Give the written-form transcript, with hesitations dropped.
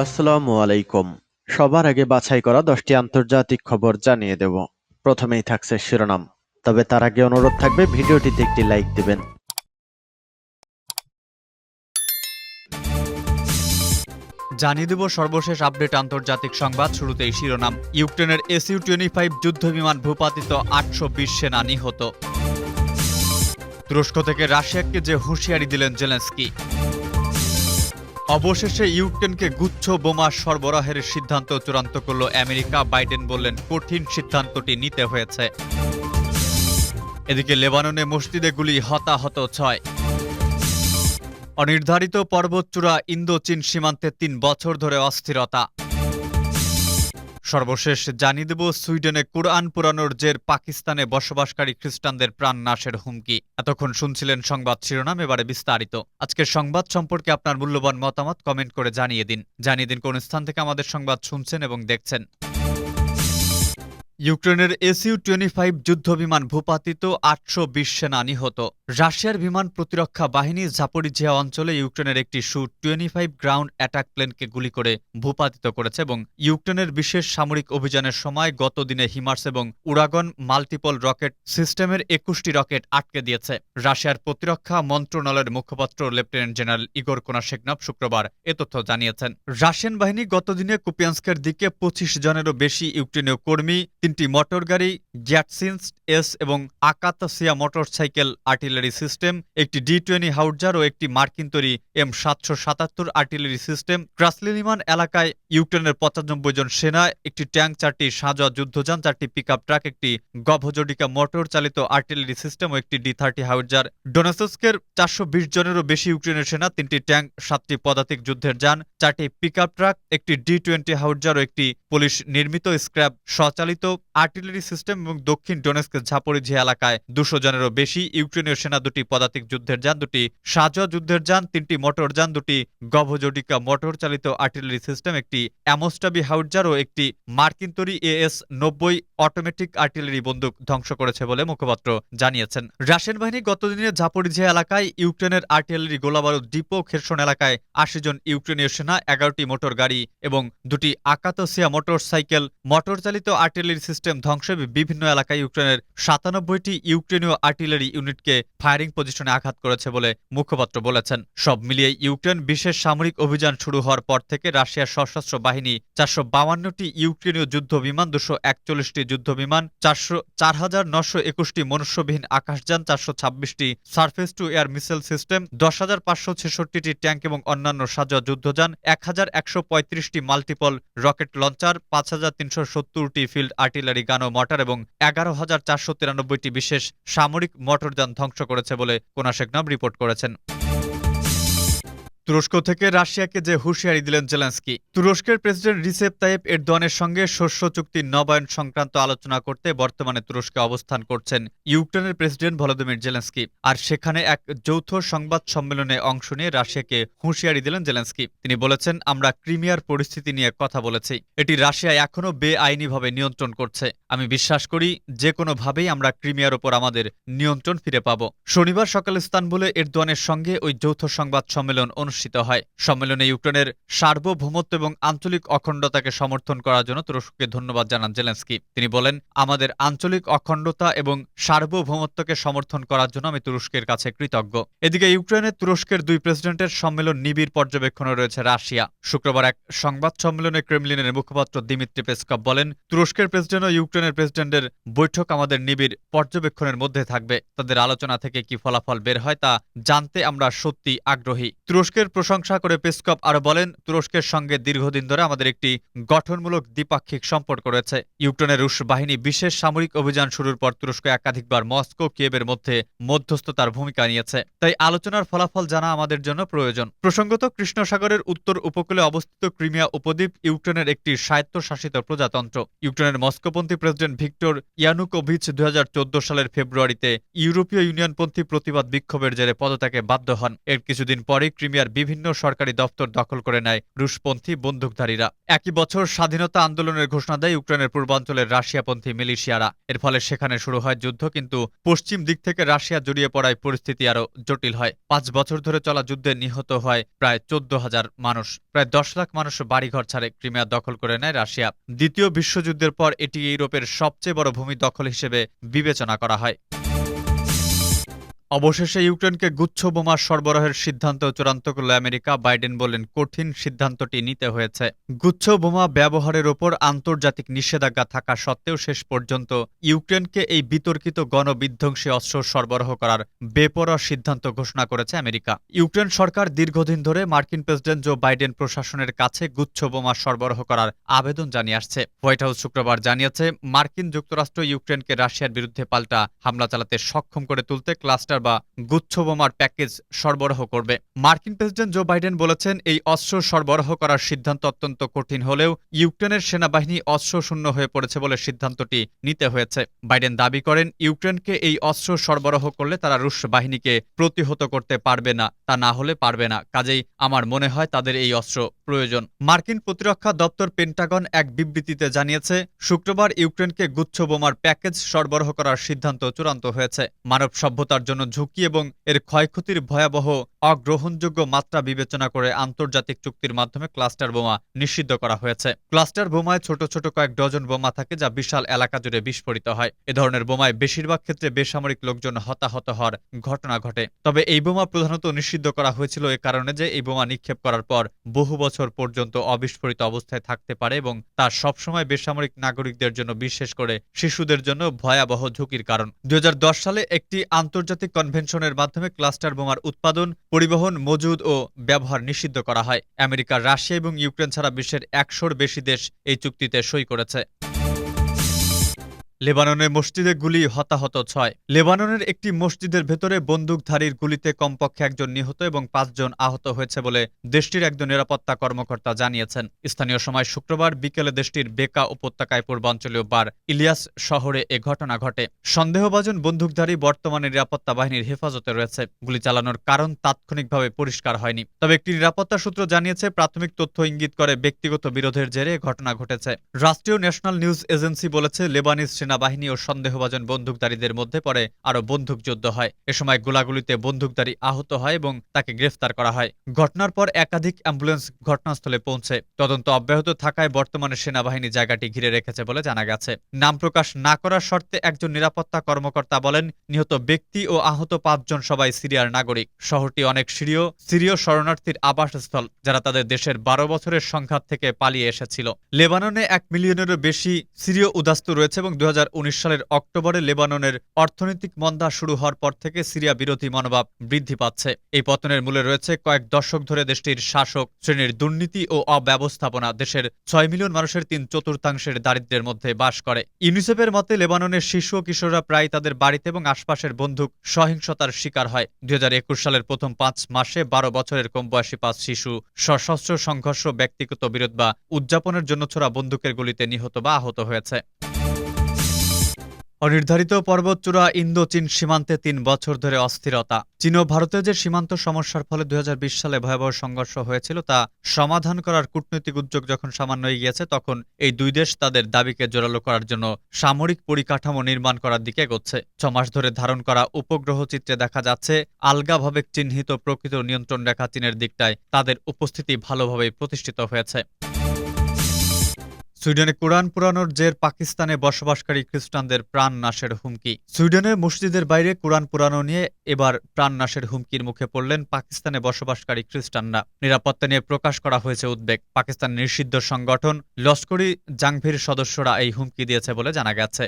আসসালামু আলাইকুম। সবার আগে বাছাই করা 10টি আন্তর্জাতিক খবর জানিয়ে দেব। প্রথমেই থাকছে শিরোনাম। তবে তার আগে অনুরোধ থাকবে ভিডিওটিতে একটি লাইক দিবেন। জানিয়ে দেব সর্বশেষ আপডেট আন্তর্জাতিক সংবাদ। শুরুতেই শিরোনাম। ইউক্রেনের SU-25 যুদ্ধবিমান ভূপাতিত, 820 সেনা নিহত। তুরস্ক থেকে রাশিয়াকে যে হুঁশিয়ারি দিলেন জেলেনস্কি। অবশেষে ইউক্রেনকে গুচ্ছ বোমা সরবরাহের সিদ্ধান্ত চূড়ান্ত করল আমেরিকা। বাইডেন বললেন কঠিন সিদ্ধান্তটি নিতে হয়েছে। এদিকে লেবাননে মসজিদে গুলি, হতাহত 6। অনির্ধারিত পর্বতচূড়া ইন্দো চীন সীমান্তে 3 বছর ধরে অস্থিরতা। সর্বশেষ জানিয়ে দেব সুইডেনে কুরআন পোড়ানোর জের পাকিস্তানে বসবাসকারী খ্রিস্টানদের প্রাণ নাশের হুমকি। এতক্ষণ শুনছিলেন সংবাদ শিরোনাম, এবারে বিস্তারিত। আজকের সংবাদ সম্পর্কে আপনার মূল্যবান মতামত কমেন্ট করে জানিয়ে দিন কোন স্থান থেকে আমাদের সংবাদ শুনছেন এবং দেখছেন। ইউক্রেনের SU-25 যুদ্ধবিমান ভূপাতিত, 820 সেনা নিহত। রাশিয়ার বিমান প্রতিরক্ষা বাহিনী জাপোরিঝিয়া অঞ্চলে ইউক্রেনের একটি Su-25 গ্রাউন্ড অ্যাটাক প্লেনকে গুলি করে ভূপাতিত করেছে এবং ইউক্রেনের বিশেষ সামরিক অভিযানের সময় গত দিনে হিমার্স এবং উরাগন মাল্টিপল রকেট সিস্টেমের 21টি রকেট আটকে দিয়েছে। রাশিয়ার প্রতিরক্ষা মন্ত্রণালয়ের মুখপাত্র লেফটেন্যান্ট জেনারেল ইগোর কোনাশেকনভ শুক্রবার এ তথ্য জানিয়েছেন। রাশিয়ান বাহিনী গতদিনে কুপিয়ান্স্কের দিকে 25 জনেরও বেশি ইউক্রেনীয় কর্মী, 3টি মোটরগাড়ি, গ্যাটসিন্স এস এবং আকাতাসিয়া মোটরসাইকেল আর্টিলারি সিস্টেম, একটি D-20 হাউটজার ও একটি মার্কিন তৈরি M777 আর্টিলারি সিস্টেম, ক্রাসলিলিমান এলাকায় ইউক্রেনের 95 জন সেনা, একটি ট্যাঙ্ক, 4টি সাঁজোয়া যুদ্ধযান, 4টি পিকআপ ট্রাক, একটি গভজডিকা মোটর চালিত আর্টিলারি সিস্টেম ও একটি D-30 হাউটজার। ডোনেসস্কের 420 জনেরও বেশি ইউক্রেনের সেনা, 3টি ট্যাঙ্ক, 7টি পদাতিক যুদ্ধের যান, 4টি পিকআপ ট্রাক, একটি D-20 হাউটজার ও একটি পুলিশ নির্মিত স্ক্র্যাপ স্বচালিত আর্টিলারি সিস্টেম এবং দক্ষিণ ডোনেস্কের জাপোরিঝিয়া এলাকায় 200 জনেরও বেশি ইউক্রেনীয় সেনা, 2টি পদাতিক যুদ্ধের যান, 2টি সাঁজোয়া যুদ্ধের যান, 3টি মোটর যান, 2টি গভজডিকা মোটর চালিত আর্টিলারি সিস্টেম, একটি অ্যামোস্টাবি হাউটজার ও একটি মার্কিন তৈরি AS-90 অটোমেটিক আর্টিলারি বন্দুক ধ্বংস করেছে বলে মুখপাত্র জানিয়েছেন। রাশিয়ান বাহিনী গতদিনে জাপোরিঝিয়া এলাকায় ইউক্রেনের আর্টিলারি গোলাবারুদ ডিপো, খেরসন এলাকায় 80 জন ইউক্রেনীয় সেনা, 11টি মোটর গাড়ি এবং 2টি আকাতাসিয়া মোটরসাইকেল মোটর চালিত আর্টিলারি সিস্টেম ধ্বংস, বিভিন্ন এলাকায় ইউক্রেনের 97টি ইউক্রেনীয় আর্টিলারি ইউনিটকে ফায়ারিং পজিশনে আঘাত করেছে বলে মুখপাত্র বলেছেন। সব মিলিয়ে ইউক্রেন বিশেষ সামরিক অভিযান শুরু হওয়ার পর থেকে রাশিয়ার সশস্ত্র বাহিনী 452টি ইউক্রেনীয় যুদ্ধ বিমান, 241টি যুদ্ধ বিমান, 4,921টি মনুষ্যবিহীন আকাশযান, 426টি surface to air missile system, 10,566টি ট্যাঙ্ক এবং অন্যান্য সাঁজোয়া যুদ্ধযান, 1,135টি মাল্টিপল রকেট লঞ্চার, 5,370টি ফিল্ড আর্টিলারি গান ও মর্টার এবং 11,493টি বিশেষ সামরিক মোটরযান ধ্বংস করেছে বলে কোনাশেকনভ রিপোর্ট করেছেন। তুরস্ক থেকে রাশিয়াকে যে হুঁশিয়ারি দিলেন জেলেনস্কি। তুরস্কের প্রেসিডেন্ট রিসেপ তাইয়েপ এরদোয়ানের সঙ্গে শস্য চুক্তি নবায়ন সংক্রান্ত আলোচনা করতে বর্তমানে তুরস্কে অবস্থান করছেন ইউক্রেনের প্রেসিডেন্ট ভলোদিমির জেলেনস্কি। আর সেখানে এক যৌথ সংবাদ সম্মেলনে অংশ নিয়ে রাশিয়াকে হুঁশিয়ারি দিলেন জেলেনস্কি। তিনি বলেছেন, আমরা ক্রিমিয়ার পরিস্থিতি নিয়ে কথা বলেছি। এটি রাশিয়া এখনও বেআইনিভাবে নিয়ন্ত্রণ করছে। আমি বিশ্বাস করি যে কোনোভাবেই আমরা ক্রিমিয়ার ওপর আমাদের নিয়ন্ত্রণ ফিরে পাব। শনিবার সকালে ইস্তানবুলে এরদোয়ানের সঙ্গে ওই যৌথ সংবাদ সম্মেলন অনুষ্ঠিত হয়। সম্মেলনে ইউক্রেনের সার্বভৌমত্ব এবং আঞ্চলিক অখণ্ডতাকে সমর্থন করার জন্য তুরস্ককে ধন্যবাদ জানান জেলেনস্কি। তিনি বলেন, আমাদের আঞ্চলিক অখণ্ডতা এবং সার্বভৌমত্বকে সমর্থন করার জন্য আমি তুরস্কের কাছে কৃতজ্ঞ। এদিকে ইউক্রেনে তুরস্কের দুই প্রেসিডেন্টের সম্মেলন নিবিড় পর্যবেক্ষণে রয়েছে রাশিয়া। শুক্রবার এক সংবাদ সম্মেলনে ক্রেমলিনের মুখপাত্র দিমিত্রি পেসকভ বলেন, তুরস্কের প্রেসিডেন্ট ও ইউক্রেনের প্রেসিডেন্টের বৈঠক আমাদের নিবিড় পর্যবেক্ষণের মধ্যে থাকবে। তাদের আলোচনা থেকে কি ফলাফল বের হয় তা জানতে আমরা সত্যি আগ্রহী। তুরস্কের প্রশংসা করে পেসকভ আরো বলেন, তুরস্কের সঙ্গে দীর্ঘদিন ধরে আমাদের একটি গঠনমূলক দ্বিপাক্ষিক সম্পর্ক রয়েছে। ইউক্রেনের রুশ বাহিনী বিশেষ সামরিক অভিযান শুরুর পর তুরস্ক একাধিকবার মস্কো কিয়েভের মধ্যে মধ্যস্থতার ভূমিকা নিয়েছে। তাই আলোচনার ফলাফল জানা আমাদের জন্য প্রয়োজন। প্রসঙ্গত, কৃষ্ণ সাগরের উত্তর উপকূলে অবস্থিত ক্রিমিয়া উপদ্বীপ ইউক্রেনের একটি স্বায়ত্তশাসিত প্রজাতন্ত্র। ইউক্রেনের মস্কোপন্থী প্রেসিডেন্ট ভিক্টর ইয়ানুকোভিচ 2014 সালের ফেব্রুয়ারিতে ইউরোপীয় ইউনিয়নপন্থী প্রতিবাদ বিক্ষোভের জেরে পদত্যাগে বাধ্য হন। এর কিছুদিন পরেই ক্রিমিয়ার বিভিন্ন সরকারি দপ্তর দখল করে নেয় রুশপন্থী বন্দুকধারীরা। একই বছর স্বাধীনতা আন্দোলনের ঘোষণা দেয় ইউক্রেনের পূর্বাঞ্চলের রাশিয়াপন্থী মিলিশিয়ারা। এর ফলে সেখানে শুরু হয় যুদ্ধ, কিন্তু পশ্চিম দিক থেকে রাশিয়া জড়িয়ে পড়ায় পরিস্থিতি আরও জটিল হয়। ৫ বছর ধরে চলা যুদ্ধে নিহত হয় প্রায় ১৪,০০০ মানুষ। প্রায় ১০ লাখ মানুষ বাড়িঘর ছাড়ে ক্রিমিয়া দখল করে নেয় রাশিয়া। দ্বিতীয় বিশ্বযুদ্ধের পর এটি ইউরোপের সবচেয়ে বড় ভূমি দখল হিসেবে বিবেচনা করা হয়। অবশেষে ইউক্রেনকে গুচ্ছ বোমা সরবরাহের সিদ্ধান্ত চূড়ান্ত করল আমেরিকা। বাইডেন বললেন, কঠিন সিদ্ধান্তটি নিতে হয়েছে। গুচ্ছ বোমা ব্যবহারের ওপর আন্তর্জাতিক নিষেধাজ্ঞা থাকা সত্ত্বেও শেষ পর্যন্ত ইউক্রেনকে এই বিতর্কিত গণবিধ্বংসী অস্ত্র সরবরাহ করার বেপরোয়া সিদ্ধান্ত ঘোষণা করেছে আমেরিকা। ইউক্রেন সরকার দীর্ঘদিন ধরে মার্কিন প্রেসিডেন্ট জো বাইডেন প্রশাসনের কাছে গুচ্ছ বোমা সরবরাহ করার আবেদন জানিয়ে আসছে। হোয়াইট হাউস শুক্রবার জানিয়েছে, মার্কিন যুক্তরাষ্ট্র ইউক্রেনকে রাশিয়ার বিরুদ্ধে পাল্টা হামলা চালাতে সক্ষম করে তুলতে ক্লাস্টার বা গুচ্ছ বোমার প্যাকেজ সরবরাহ করবে। মার্কিন প্রেসিডেন্ট জো বাইডেন বলেছেন, এই অস্ত্র সরবরাহ করার সিদ্ধান্ত অত্যন্ত কঠিন হলেও ইউক্রেনের সেনাবাহিনী অস্ত্রশূন্য হয়ে পড়েছে বলে সিদ্ধান্তটি নিতে হয়েছে। বাইডেন দাবি করেন, ইউক্রেনকে এই অস্ত্র সরবরাহ করলে তারা রুশ বাহিনীকে প্রতিহত করতে পারবে না, তা না হলে পারবে না। কাজেই আমার মনে হয় তাদের এই অস্ত্র প্রয়োজন। মার্কিন প্রতিরক্ষা দপ্তর পেন্টাগন এক বিবৃতিতে জানিয়েছে, শুক্রবার ইউক্রেনকে গুচ্ছ বোমার প্যাকেজ সরবরাহ করার সিদ্ধান্ত চূড়ান্ত হয়েছে। মানব সভ্যতার জন্য ঝুঁকি এবং এর ক্ষয়ক্ষতির ভয়াবহ অগ্রহণযোগ্য মাত্রা বিবেচনা করে আন্তর্জাতিক চুক্তির মাধ্যমে ক্লাস্টার বোমা নিষিদ্ধ করা হয়েছে। ক্লাস্টার বোমায় ছোট ছোট কয়েক ডজন বোমা থাকে যা বিশাল এলাকা জুড়ে বিস্ফোরিত হয়। এ ধরনের বোমায় বেশিরভাগ ক্ষেত্রে বেসামরিক লোকজন হতাহত হওয়ার ঘটনা ঘটে। তবে এই বোমা প্রধানত নিষিদ্ধ করা হয়েছিল এ কারণে যে এই বোমা নিক্ষেপ করার পর বহু বছর পর্যন্ত অবিস্ফোরিত অবস্থায় থাকতে পারে এবং তা সবসময় বেসামরিক নাগরিকদের জন্য, বিশেষ করে শিশুদের জন্য ভয়াবহ ঝুঁকির কারণ। ২০১০ সালে একটি আন্তর্জাতিক কনভেনশনের মাধ্যমে ক্লাস্টার বোমার উৎপাদন, পরিবহন, মজুদ ও ব্যবহার নিষিদ্ধ করা হয়। আমেরিকা, রাশিয়া এবং ইউক্রেন ছাড়া বিশ্বের ১০০-র বেশি দেশ এই চুক্তিতে সই করেছে। লেবাননের মসজিদে গুলি, হতাহত ৬। লেবাননের একটি মসজিদের ভেতরে বন্দুকধারীর গুলিতে কমপক্ষে একজন নিহত এবং ৫ জন আহত হয়েছে বলে দেশটির একজন নিরাপত্তা কর্মকর্তা জানিয়েছেন। স্থানীয় সময় শুক্রবার বিকেলে দেশটির বেকা উপত্যকায় পূর্বাঞ্চলীয় বার ইলিয়াস শহরে এ ঘটনা ঘটে। সন্দেহভাজন বন্দুকধারী বর্তমানে নিরাপত্তা বাহিনীর হেফাজতে রয়েছে। গুলি চালানোর কারণ তাৎক্ষণিকভাবে পরিষ্কার হয়নি। তবে একটি নিরাপত্তা সূত্র জানিয়েছে, প্রাথমিক তথ্য ইঙ্গিত করে ব্যক্তিগত বিরোধের জেরে ঘটনা ঘটেছে। রাষ্ট্রীয় ন্যাশনাল নিউজ এজেন্সি বলেছে, লেবানিজ সেনাবাহিনী ও সন্দেহভাজন বন্দুকধারীদের মধ্যে পরে আরও বন্দুকযুদ্ধ হয়। এ সময় গোলাগুলিতে বন্দুকধারী আহত হয় এবং তাকে গ্রেফতার করা হয়। ঘটনার পর একাধিক অ্যাম্বুলেন্স ঘটনাস্থলে পৌঁছে। তদন্ত অব্যাহত থাকায় বর্তমানে সেনাবাহিনী জায়গাটি ঘিরে রেখেছে বলে জানা গেছে। নাম প্রকাশ না করার শর্তে একজন নিরাপত্তা কর্মকর্তা বলেন, নিহত ব্যক্তি ও আহত ৫ জন সবাই সিরিয়ার নাগরিক। শহরটি অনেক সিরীয় শরণার্থীর আবাসস্থল, যারা তাদের দেশের ১২ বছরের সংঘাত থেকে পালিয়ে এসেছিল। লেবাননে ১ মিলিয়নেরও বেশি সিরীয় উদ্বাস্তু রয়েছে এবং ২০১৯ সালের অক্টোবরে লেবাননের অর্থনৈতিক মন্দা শুরু হওয়ার পর থেকে সিরিয়া বিরোধী মনোভাব বৃদ্ধি পাচ্ছে। এই পতনের মূলে রয়েছে কয়েক দশক ধরে দেশটির শাসক শ্রেণীর দুর্নীতি ও অব্যবস্থাপনা। দেশের ৬ মিলিয়ন মানুষের ৩/৪ দারিদ্র্যের মধ্যে বাস করে। ইউনিসেফের মতে, লেবাননের শিশু ও কিশোররা প্রায় তাদের বাড়িতে এবং আশপাশের বন্দুক সহিংসতার শিকার হয়। ২০২১ সালের প্রথম ৫ মাসে ১২ বছরের কম বয়সী ৫ শিশু সশস্ত্র সংঘর্ষ, ব্যক্তিগত বিরোধ বা উদযাপনের জন্য ছোড়া বন্দুকের গুলিতে নিহত বা আহত হয়েছে। অনির্ধারিত পর্বতচূড়া ইন্দো চীন সীমান্তে ৩ বছর ধরে অস্থিরতা। চীন ও ভারতের যে সীমান্ত সমস্যার ফলে ২০২০ সালে ভয়াবহ সংঘর্ষ হয়েছিল, তা সমাধান করার কূটনৈতিক উদ্যোগ যখন সামান্য এগিয়েছে, তখন এই দুই দেশ তাদের দাবিকে জোরালো করার জন্য সামরিক পরিকাঠামো নির্মাণ করার দিকে এগোচ্ছে। ৬ মাস ধরে ধারণ করা উপগ্রহ চিত্রে দেখা যাচ্ছে, আলগাভাবে চিহ্নিত প্রকৃত নিয়ন্ত্রণ রেখা চীনের দিকটায় তাদের উপস্থিতি ভালোভাবেই প্রতিষ্ঠিত হয়েছে। সুইডেনে কোরআন পোড়ানোর জের পাকিস্তানে বসবাসকারী খ্রিস্টানদের প্রাণ নাশের হুমকি। সুইডেনের মসজিদের বাইরে কোরআন পোড়ানো নিয়ে এবার প্রাণ নাশের হুমকির মুখে পড়লেন পাকিস্তানে বসবাসকারী খ্রিস্টানরা। নিরাপত্তা নিয়ে প্রকাশ করা হয়েছে উদ্বেগ। পাকিস্তানের নিষিদ্ধ সংগঠন লস্করি জাংভির সদস্যরা এই হুমকি দিয়েছে বলে জানা গেছে।